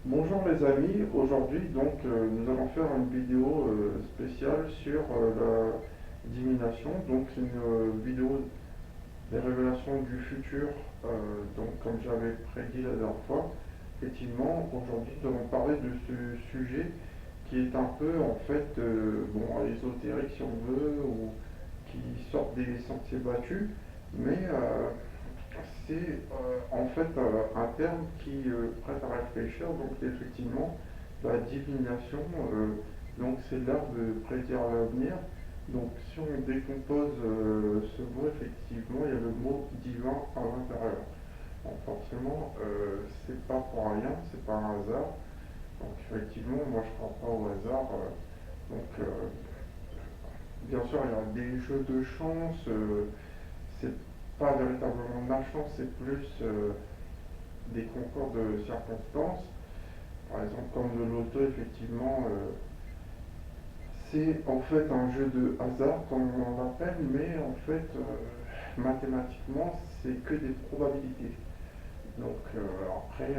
Bonjour les amis, aujourd'hui nous allons faire une vidéo spéciale sur la divination. Donc c'est une vidéo des révélations du futur, donc comme j'avais prédit la dernière fois. Effectivement, aujourd'hui nous allons parler de ce sujet qui est un peu en fait bon, ésotérique si on veut, ou qui sort des sentiers battus, mais c'est en fait un terme qui prête à réfléchir. Donc effectivement, la divination, donc c'est l'art de prédire l'avenir. Donc si on décompose ce mot, effectivement, il y a le mot divin à l'intérieur. Donc forcément, c'est pas pour rien, c'est pas un hasard. Donc effectivement, moi je crois pas au hasard. Bien sûr, il y a des jeux de chance. C'est pas véritablement de la chance, c'est plus des concours de circonstances. Par exemple, comme le loto, effectivement, c'est en fait un jeu de hasard, comme on l'appelle, mais en fait, mathématiquement, c'est que des probabilités. Donc après,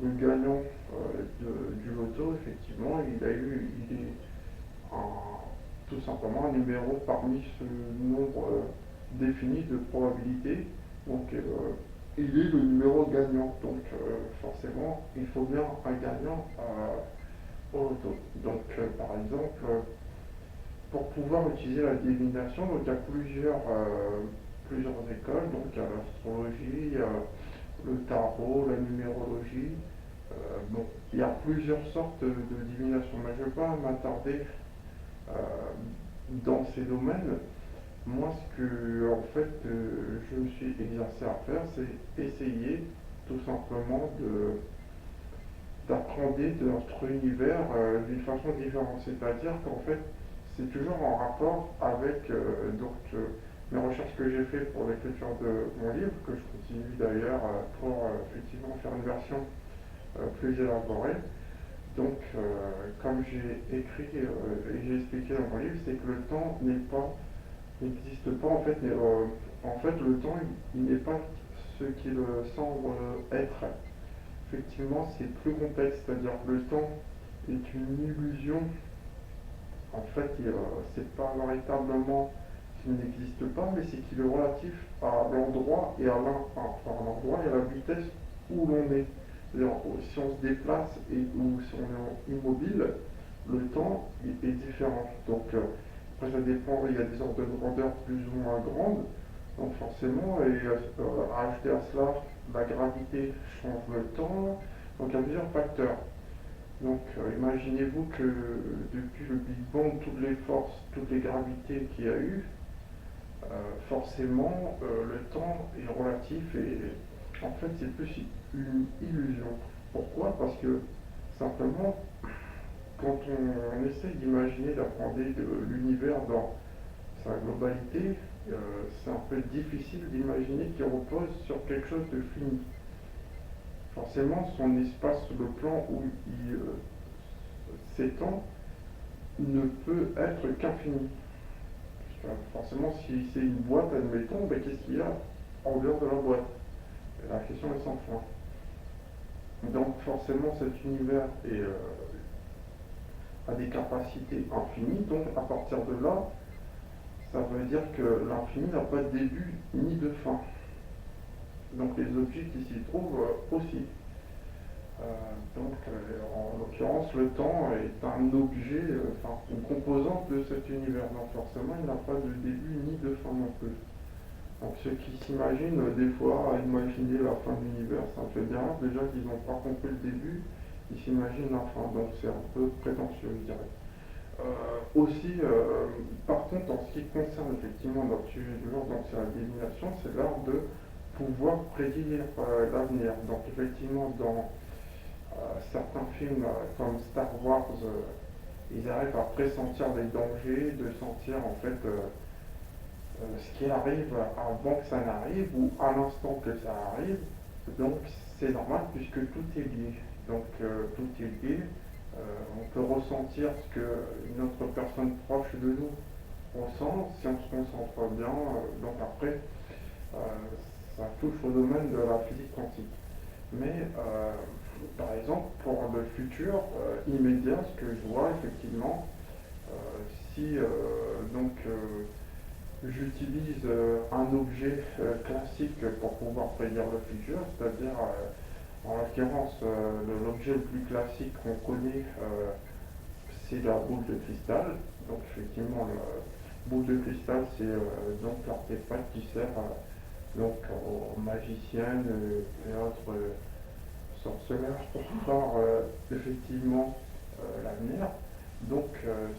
le gagnant du loto, effectivement, il est tout simplement un numéro parmi ce nombre défini de probabilités. Donc il est le numéro gagnant. Donc forcément, il faut bien un gagnant au loto. Donc par exemple, pour pouvoir utiliser la divination, donc il y a plusieurs écoles. Donc il y a l'astrologie, il y a le tarot, la numérologie. Bon, il y a plusieurs sortes de divination, mais je ne vais pas m'attarder euh, dans ces domaines. Moi, ce que en fait je me suis exercé à faire, c'est essayer tout simplement d'apprendre de notre univers d'une façon différente. C'est-à-dire qu'en fait, c'est toujours en rapport avec mes recherches que j'ai fait pour l'écriture de mon livre, que je continue d'ailleurs pour effectivement faire une version plus élaborée. Donc, comme j'ai écrit et j'ai expliqué dans mon livre, c'est que le temps n'existe pas en fait. En fait, le temps, il n'est pas ce qu'il semble être. Effectivement, c'est plus complexe, c'est-à-dire que le temps est une illusion. En fait, c'est pas véritablement qu'il n'existe pas, mais c'est qu'il est relatif à l'endroit et à la vitesse où l'on est. C'est-à-dire, si on se déplace ou si on est immobile, le temps est différent. Donc, après, ça dépend, il y a des ordres de grandeur plus ou moins grandes. Donc, forcément, ajouter à cela, la gravité change le temps. Donc, il y a plusieurs facteurs. Donc, imaginez-vous que depuis le Big Bang, toutes les forces, toutes les gravités qu'il y a eu, forcément, le temps est relatif et en fait, c'est plus une illusion. Pourquoi? Parce que simplement, quand on essaie d'imaginer, d'apprendre l'univers dans sa globalité, c'est un peu difficile d'imaginer qu'il repose sur quelque chose de fini. Forcément, son espace, le plan où il s'étend, ne peut être qu'infini. Forcément, si c'est une boîte, admettons, ben, qu'est-ce qu'il y a en dehors de la boîte? La question est sans fin. Donc forcément, cet univers a des capacités infinies, donc à partir de là, ça veut dire que l'infini n'a pas de début ni de fin. Donc les objets qui s'y trouvent aussi. En l'occurrence, le temps est un objet, enfin une composante de cet univers. Donc forcément, il n'a pas de début ni de fin non plus. Donc ceux qui s'imaginent des fois à imaginer la fin de l'univers, ça me fait bien rire déjà qu'ils n'ont pas compris le début, ils s'imaginent la fin. Donc c'est un peu prétentieux, je dirais. Aussi, par contre, en ce qui concerne effectivement notre sujet du jour, donc c'est la divination, c'est l'art de pouvoir prédire l'avenir. Donc effectivement, dans certains films comme Star Wars, ils arrivent à pressentir les dangers, de sentir en fait ce qui arrive avant que ça n'arrive ou à l'instant que ça arrive. Donc c'est normal puisque tout est lié. Donc tout est lié. On peut ressentir ce qu'une autre personne proche de nous ressent si on se concentre bien. Donc après, euh, ça touche au domaine de la physique quantique. Mais par exemple, pour le futur immédiat, ce que je vois effectivement, si j'utilise un objet classique pour pouvoir prédire le futur, c'est-à-dire en l'occurrence l'objet le plus classique qu'on connaît, c'est la boule de cristal. Donc effectivement, la boule de cristal, c'est donc l'artefact qui sert donc aux magiciennes et autres sorceleurs pour voir effectivement l'avenir. Donc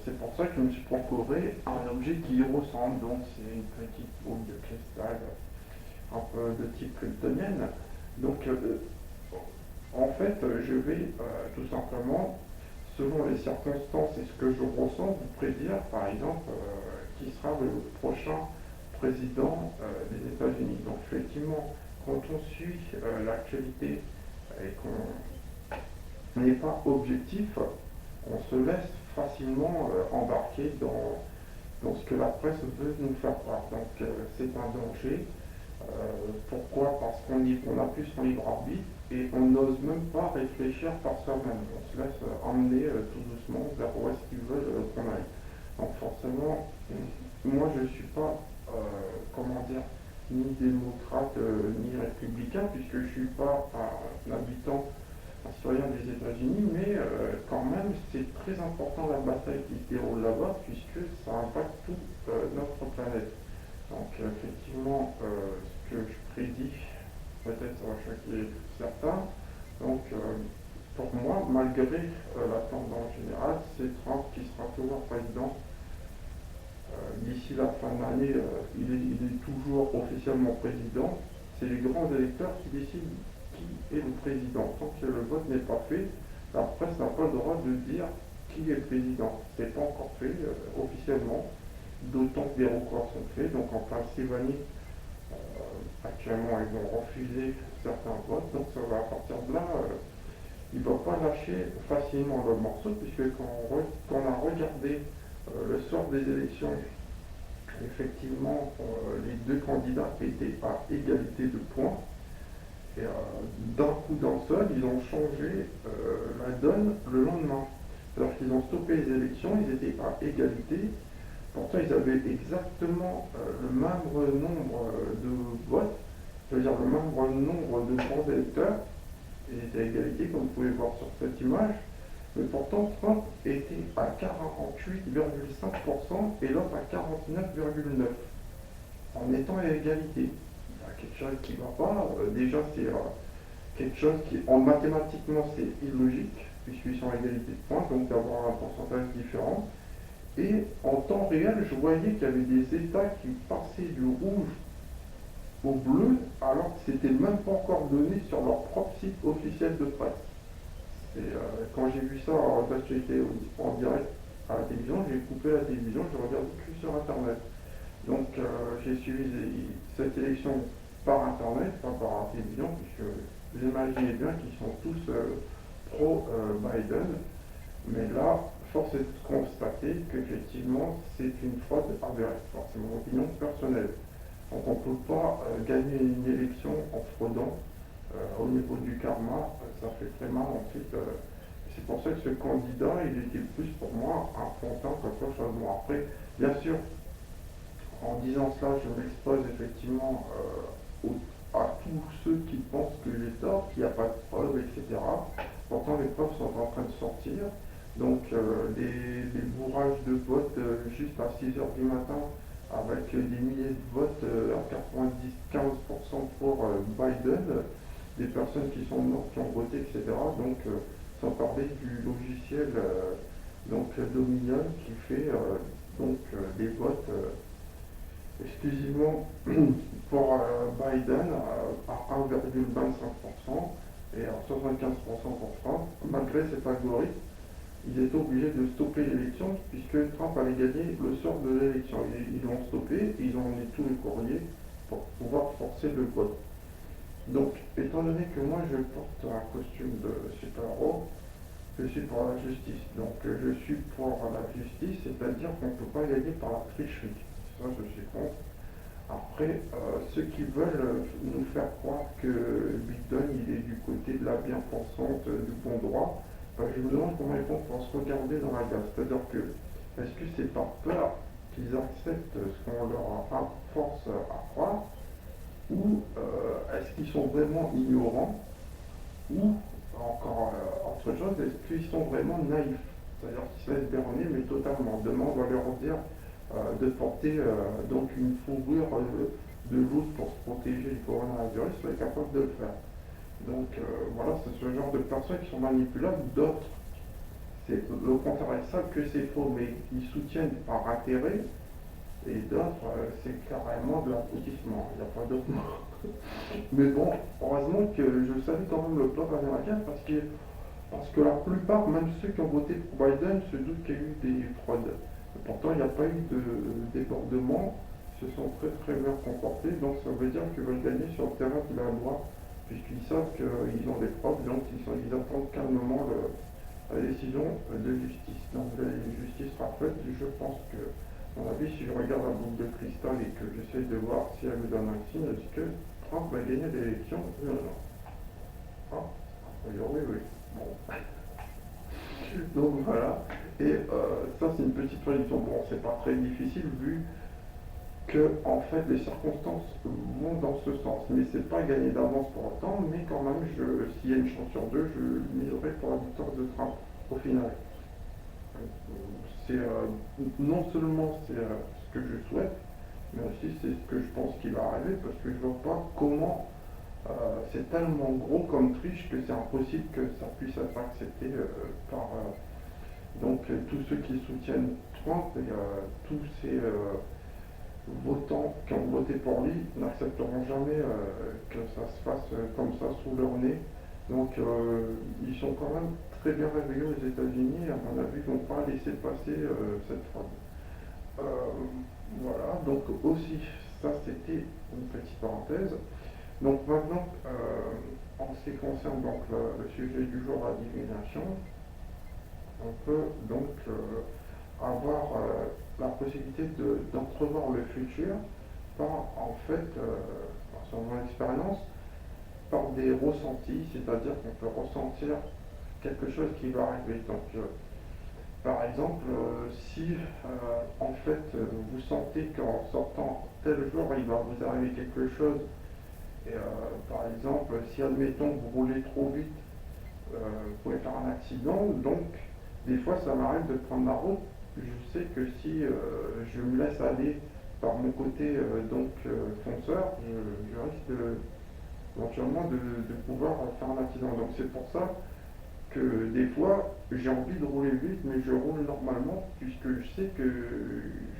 c'est pour ça que je me suis procuré un objet qui y ressemble. Donc c'est une petite boule de cristal un peu de type kryptonienne. Donc en fait, je vais tout simplement, selon les circonstances et ce que je ressens, vous prédire par exemple qui sera le prochain président des États-Unis. Donc effectivement, quand on suit l'actualité et qu'on n'est pas objectif, on se laisse facilement embarquer dans ce que la presse veut nous faire croire. Donc c'est un danger. Pourquoi? Parce qu'on a plus son libre arbitre et on n'ose même pas réfléchir par soi-même. On se laisse emmener tout doucement vers où est-ce qu'ils veulent qu'on aille. Donc forcément, moi je ne suis pas, comment dire, ni démocrate ni républicain, puisque je ne suis pas un habitant, un citoyen des États-Unis, mais quand même c'est très important la bataille qui se déroule là-bas, puisque ça impacte toute notre planète. Donc effectivement, ce que je prédis, peut-être ça va choquer certains. Donc pour moi, malgré la tendance générale, c'est Trump qui sera toujours président. D'ici la fin de l'année, il est toujours officiellement président. C'est les grands électeurs qui décident qui est le président. Tant que le vote n'est pas fait, la presse n'a pas le droit de dire qui est le président. Ce n'est pas encore fait officiellement, d'autant que des recours sont faits. Donc en Pennsylvanie, actuellement, ils vont refuser certains votes. Donc ça va, à partir de là, il ne va pas lâcher facilement le morceau, puisque quand on a regardé le sort des élections, effectivement, les deux candidats étaient à égalité de points. Et d'un coup d'un seul, ils ont changé la donne le lendemain. Alors qu'ils ont stoppé les élections, ils étaient à égalité. Pourtant, ils avaient exactement le même nombre de votes, c'est-à-dire le même nombre de grands électeurs. Ils étaient à égalité, comme vous pouvez voir sur cette image. Mais pourtant, Trump était à 48,5% et l'autre à 49,9%, en étant à égalité. Il y a quelque chose qui ne va pas. Déjà, c'est quelque chose qui, en mathématiquement, c'est illogique, puisqu'ils sont à égalité de points, donc d'avoir un pourcentage différent. Et en temps réel, je voyais qu'il y avait des États qui passaient du rouge au bleu, alors que c'était même pas encore donné sur leur propre site officiel de presse. Et quand j'ai vu ça d'actualité en direct à la télévision, j'ai coupé la télévision, je regarde plus sur Internet. Donc j'ai suivi cette élection par Internet, pas par la télévision, puisque vous imaginez bien qu'ils sont tous pro-Biden. Mais là, force est de constater qu'effectivement, c'est une fraude avérée. Enfin, c'est mon opinion personnelle. Donc on ne peut pas gagner une élection en fraudant. Au niveau du karma, ça fait très mal ensuite. C'est pour ça que ce candidat, il était plus pour moi un frontin qu'autre chose. Bon, après, bien sûr, en disant cela, je m'expose effectivement à tous ceux qui pensent que j'ai tort, qu'il n'y a pas de preuves, etc. Pourtant, les preuves sont en train de sortir. Donc, des bourrages de votes juste à 6 heures du matin, avec des milliers de votes à 95% pour Biden, des personnes qui sont mortes, qui ont voté, etc. Donc, sans parler du logiciel Dominion qui fait des votes exclusivement pour Biden à 1,25% et à 75% pour Trump. Malgré cet algorithme, ils étaient obligés de stopper l'élection puisque Trump avait gagné le sort de l'élection. Ils l'ont stoppé et ils ont mis tous les courriers pour pouvoir forcer le vote. Donc, étant donné que moi je porte un costume de super-héros, je suis pour la justice. Donc, je suis pour la justice, c'est-à-dire qu'on ne peut pas gagner par la tricherie. Ça, je suis contre. Après, ceux qui veulent nous faire croire que Biden il est du côté de la bien-pensante, du bon droit, je me demande comment ils vont pouvoir se regarder dans la glace. C'est-à-dire que, est-ce que c'est par peur qu'ils acceptent ce qu'on leur force à croire, ou est-ce qu'ils sont vraiment ignorants, ou encore autre chose, est-ce qu'ils sont vraiment naïfs? C'est-à-dire qu'ils se laissent berner, mais totalement. Demain, on va leur dire de porter donc une fourrure de loutre pour se protéger du coronavirus, soient capables de le faire. Donc voilà, c'est ce genre de personnes qui sont manipulables. D'autres, c'est le contraire, ils savent que c'est faux, mais ils soutiennent par intérêt. Et d'autres, c'est carrément de l'abrutissement. Il n'y a pas d'autre mot. Mais bon, heureusement que je salue quand même le peuple américain parce que la plupart, même ceux qui ont voté pour Biden, se doutent qu'il y a eu des fraudes. Et pourtant, il n'y a pas eu de débordement. Ils se sont très très bien comportés. Donc ça veut dire qu'ils veulent gagner sur le terrain de la loi, puisqu'ils savent qu'ils ont des preuves. Donc ils attendent calmement la décision de justice. Donc la justice sera faite. Je pense que, à mon avis, si je regarde la boule de cristal et que j'essaie de voir si elle me donne un signe, est-ce que Trump va gagner l'élection? Non, non. Ah, oui, oui. Bon. Donc voilà. Et ça, c'est une petite prédiction. Bon, c'est pas très difficile vu que, en fait, les circonstances vont dans ce sens. Mais c'est pas gagné d'avance pour autant. Mais quand même, s'il y a une chance sur deux, je miserai pour la victoire de Trump au final. C'est non seulement c'est ce que je souhaite, mais aussi c'est ce que je pense qui va arriver parce que je vois pas comment c'est tellement gros comme triche que c'est impossible que ça puisse être accepté par tous ceux qui soutiennent Trump et tous ces votants qui ont voté pour lui n'accepteront jamais que ça se fasse comme ça sous leur nez. Donc ils sont quand même très bien réveillés aux États-Unis et à mon avis ils ne vont pas laisser passer cette fraude. Voilà, donc aussi ça c'était une petite parenthèse. Donc maintenant, en ce qui concerne donc le sujet du jour, la divination, on peut donc avoir la possibilité d'entrevoir le futur par en fait, par mon expérience, par des ressentis, c'est-à-dire qu'on peut ressentir quelque chose qui va arriver. Donc par exemple, si en fait vous sentez qu'en sortant tel jour il va vous arriver quelque chose, et par exemple, si admettons vous roulez trop vite, vous pouvez faire un accident, donc des fois ça m'arrive de prendre la route. Je sais que si je me laisse aller par mon côté fonceur, je risque éventuellement de pouvoir faire un accident. Donc c'est pour ça que des fois j'ai envie de rouler vite, mais je roule normalement puisque je sais que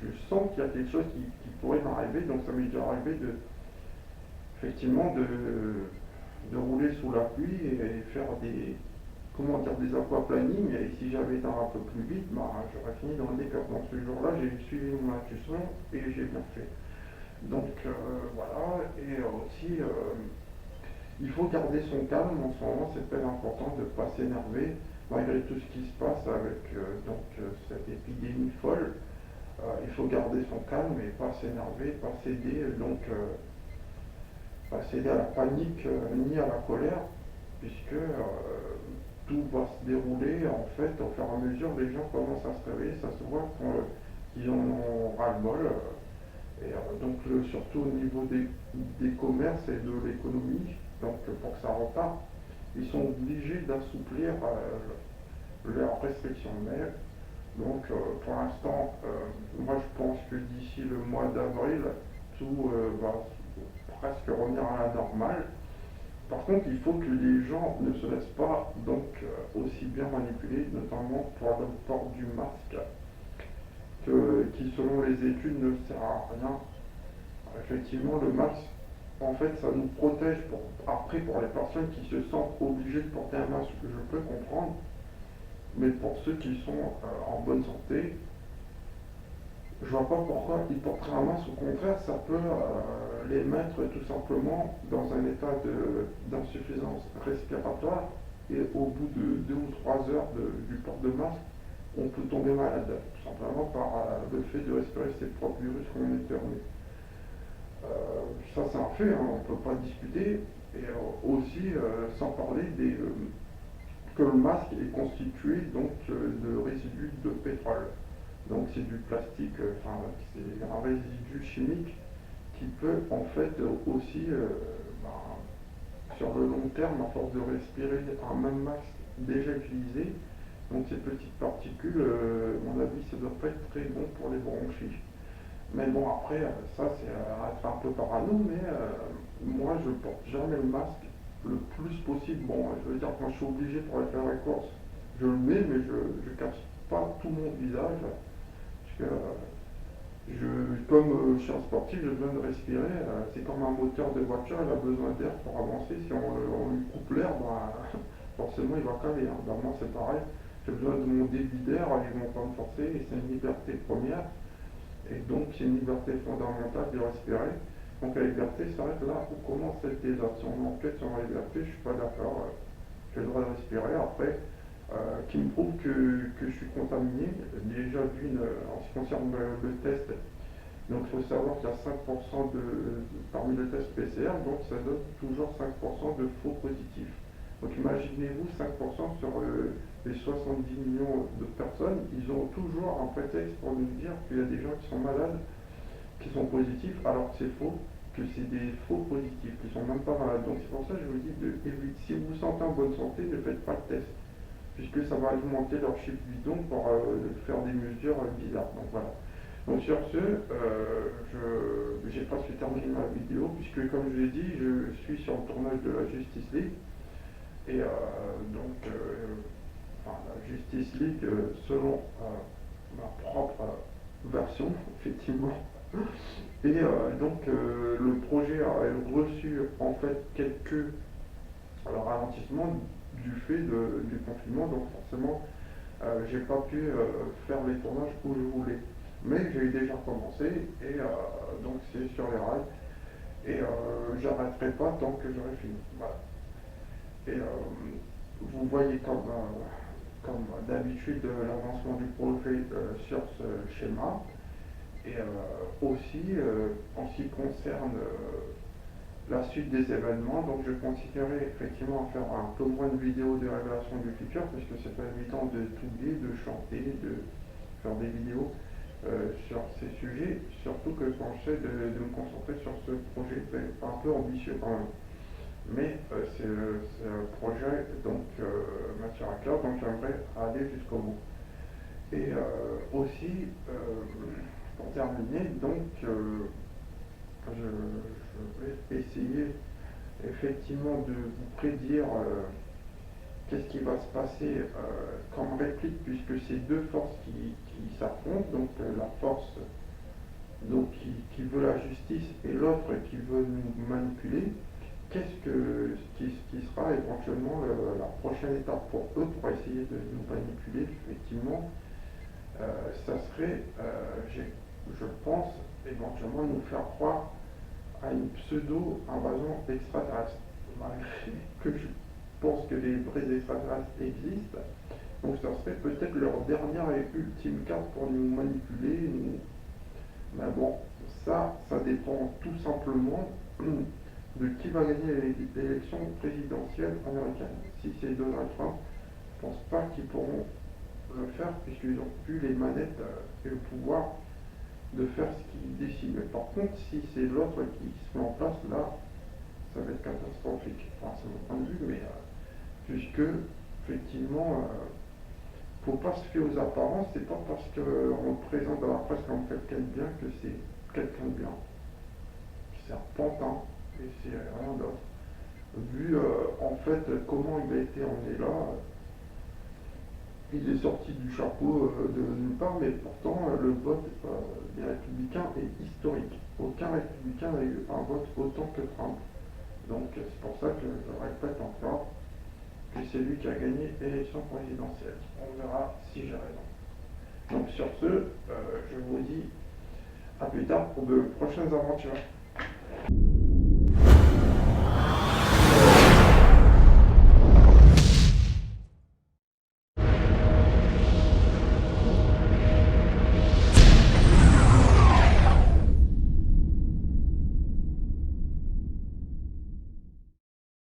je sens qu'il y a quelque chose qui pourrait m'arriver. Donc ça m'est déjà arrivé effectivement de rouler sous la pluie et faire des aquaplaning, et si j'avais été un peu plus vite, j'aurais fini dans le décor. Donc ce jour-là, j'ai suivi mon intuition et j'ai bien fait. Donc voilà, et aussi il faut garder son calme en ce moment, c'est très important de ne pas s'énerver malgré tout ce qui se passe avec cette épidémie folle. Il faut garder son calme et pas s'énerver, pas céder, pas céder à la panique ni à la colère, puisque tout va se dérouler en fait au fur et à mesure. Les gens commencent à se réveiller, ça se voit qu'ils en ont ras-le-bol. Et surtout au niveau des commerces et de l'économie, donc pour que ça reparte, ils sont obligés d'assouplir leurs restrictions. Mais donc pour l'instant, moi je pense que d'ici le mois d'avril, tout va presque revenir à la normale. Par contre, il faut que les gens ne se laissent pas aussi bien manipuler, notamment pour le port du masque, qui selon les études ne sert à rien. Effectivement, le masque, en fait, ça nous protège après pour les personnes qui se sentent obligées de porter un masque, je peux comprendre, mais pour ceux qui sont en bonne santé, je vois pas pourquoi ils porteraient un masque. Au contraire, ça peut les mettre tout simplement dans un état d'insuffisance respiratoire, et au bout de 2 ou 3 heures du port de masque, on peut tomber malade, tout simplement par le fait de respirer ces propres virus qu'on éternue. Ça c'est un fait, hein, on ne peut pas discuter. Et aussi, sans parler que le masque est constitué donc de résidus de pétrole. Donc c'est du plastique, enfin c'est un résidu chimique qui peut en fait aussi, sur le long terme, à force de respirer un même masque déjà utilisé, donc ces petites particules, à mon avis, ça ne doit pas être très bon pour les bronchies. Mais bon, après, ça, c'est être un peu parano, mais moi, je porte jamais le masque le plus possible. Bon, je veux dire, quand je suis obligé pour aller faire la course, je le mets, mais je ne cache pas tout mon visage. Parce que, comme je suis un sportif, j'ai besoin de respirer. C'est comme un moteur de voiture, il a besoin d'air pour avancer. Si on lui coupe l'air, forcément, il va caler. Hein. Moi, c'est pareil. J'ai besoin de mon débit d'air, ils vont pas me forcer, et c'est une liberté première. Et donc, c'est une liberté fondamentale de respirer. Donc, la liberté s'arrête là où commence cette déjà. Si on enquête sur la liberté, je ne suis pas d'accord. J'ai le droit de respirer. Après, qui me prouve que je suis contaminé. Déjà, d'une, en ce qui concerne le test, donc il faut savoir qu'il y a 5% parmi le test PCR, donc ça donne toujours 5% de faux positifs. Donc imaginez-vous 5% sur les 70 millions de personnes, ils ont toujours un prétexte pour nous dire qu'il y a des gens qui sont malades, qui sont positifs, alors que c'est faux, que c'est des faux positifs, qui sont même pas malades. Donc c'est pour ça que je vous dis, si vous vous sentez en bonne santé, ne faites pas le test, puisque ça va augmenter leur chiffre bidon pour faire des mesures bizarres. Donc voilà. Donc sur ce, je n'ai pas su terminer ma vidéo, puisque comme je l'ai dit, je suis sur le tournage de la Justice League. Et enfin, la Justice League, selon ma propre version, effectivement. Et le projet a reçu en fait quelques ralentissements du fait du confinement, donc forcément, j'ai pas pu faire les tournages où je voulais. Mais j'ai déjà commencé et donc c'est sur les rails et j'arrêterai pas tant que j'aurai fini. Voilà. Et vous voyez comme d'habitude l'avancement du projet sur ce schéma. Et aussi en ce qui concerne la suite des événements, donc je continuerai effectivement à faire un peu moins de vidéos de révélation du futur, parce que c'est pas évident de t'oublier, de chanter, de faire des vidéos sur ces sujets, surtout que quand j'essaie de me concentrer sur ce projet, c'est un peu ambitieux quand même. Mais c'est un projet donc matière à cœur, donc j'aimerais aller jusqu'au bout. Et aussi, pour terminer, donc je vais essayer effectivement de vous prédire qu'est-ce qui va se passer comme réplique, puisque c'est deux forces qui s'affrontent, donc la force donc, qui veut la justice et l'autre qui veut nous manipuler. Qui sera éventuellement la prochaine étape pour eux pour essayer de nous manipuler, effectivement, ça serait, je pense, éventuellement nous faire croire à une pseudo-invasion extraterrestre, malgré que je pense que les vrais extraterrestres existent. Donc ça serait peut-être leur dernière et ultime carte pour nous manipuler. Mais bon, ça dépend tout simplement de qui va gagner l'élection présidentielle américaine. Si c'est Donald Trump, je ne pense pas qu'ils pourront le faire puisqu'ils n'ont plus les manettes et le pouvoir de faire ce qu'ils décident. Mais par contre, si c'est l'autre qui se met en place, là, ça va être catastrophique. Enfin, c'est mon point de vue, mais puisque, effectivement, il ne faut pas se fier aux apparences, c'est pas parce qu'on le présente dans la presse comme quelqu'un de bien que c'est quelqu'un de bien. C'est un pantin et c'est rien d'autre. Vu en fait comment il a été emmené là, il est sorti du chapeau de nulle part, mais pourtant le vote des républicains est historique. Aucun républicain n'a eu un vote autant que Trump. Donc c'est pour ça que je répète encore que c'est lui qui a gagné l'élection présidentielle. On verra si j'ai raison. Donc sur ce, je vous dis à plus tard pour de prochaines aventures.